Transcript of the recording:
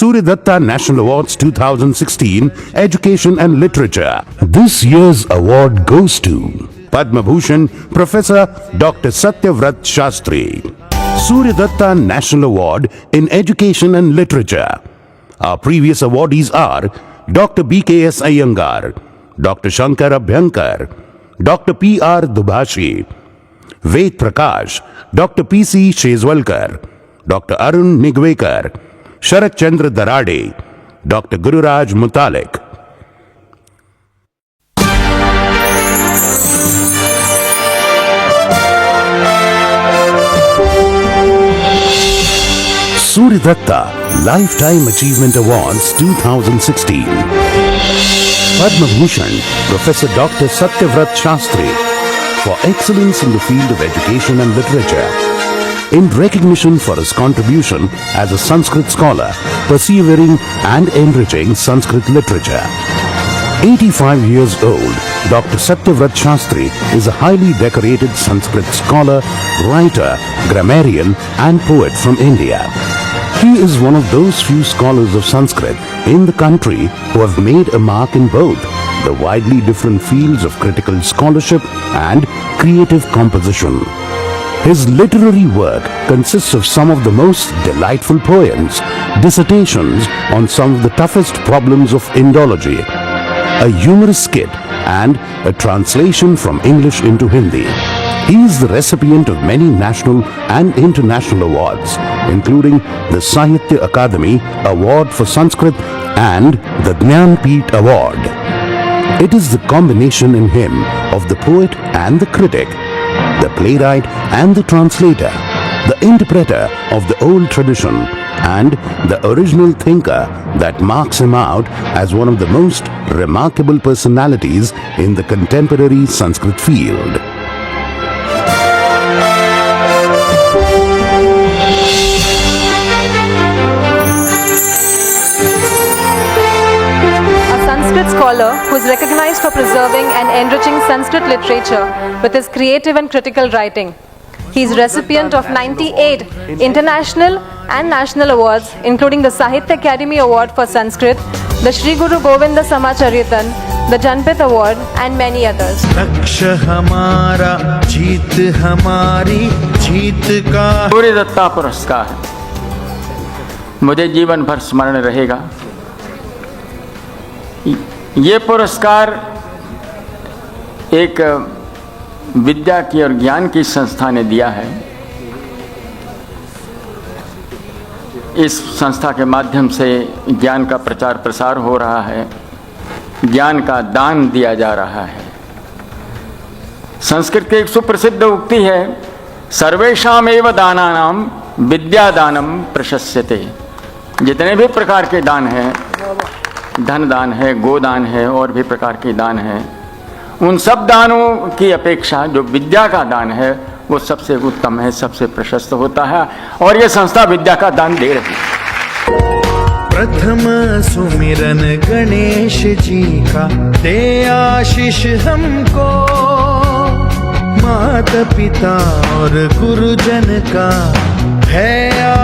Surya Datta National Awards 2016 Education and Literature. This year's award goes to Padma Bhushan Professor Dr. Satyavrat Shastri. Surya Datta National Award in Education and Literature. Our previous awardees are Dr. B.K.S. Iyengar, Dr. Shankar Abhyankar, Dr. P.R. Dubhashi, Ved Prakash, Dr. P.C. Shezwalkar, Dr. Arun Nigwekar, Sharat Chandra Darade, Dr. Gururaj Mutalik. Surya Datta Lifetime Achievement Awards 2016. Padma Bhushan Professor Dr. Satyavrat Shastri for excellence in the field of education and literature. In recognition for his contribution as a Sanskrit scholar, persevering and enriching Sanskrit literature. 85 years old, Dr. Satyavrat Shastri is a highly decorated Sanskrit scholar, writer, grammarian and poet from India. He is one of those few scholars of Sanskrit in the country who have made a mark in both the widely different fields of critical scholarship and creative composition. His literary work consists of some of the most delightful poems, dissertations on some of the toughest problems of Indology, a humorous skit, and a translation from English into Hindi. He is the recipient of many national and international awards, including the Sahitya Akademi Award for Sanskrit and the Jnanpith Award. It is the combination in him of the poet and the critic, the playwright and the translator, the interpreter of the old tradition, and the original thinker that marks him out as one of the most remarkable personalities in the contemporary Sanskrit field. Scholar who is recognized for preserving and enriching Sanskrit literature with his creative and critical writing. He is recipient of 98 international and national awards, including the Sahitya Akademi Award for Sanskrit, the Shri Guru Govinda Samacharitan, the Jnanpith Award, and many others. लक्ष्य हमारा जीत हमारी जीत का। सूर्य दत्ता पुरस्कार मुझे जीवन भर स्मरण रहेगा। ये पुरस्कार एक विद्या की और ज्ञान की संस्था ने दिया है। इस संस्था के माध्यम से ज्ञान का प्रचार प्रसार हो रहा है, ज्ञान का दान दिया जा रहा है। संस्कृत की एक सुप्रसिद्ध उक्ति है, सर्वेषामेव दानानां विद्यादानम प्रशस्यते। जितने भी प्रकार के दान हैं, धन दान है, गोदान है और भी प्रकार के दान है, उन सब दानों की अपेक्षा जो विद्या का दान है वो सबसे उत्तम है, सबसे प्रशस्त होता है, और ये संस्था विद्या का दान दे रही है। प्रथम सुमिरन गणेश जी का दे आशीष हमको, माता पिता और गुरुजन का है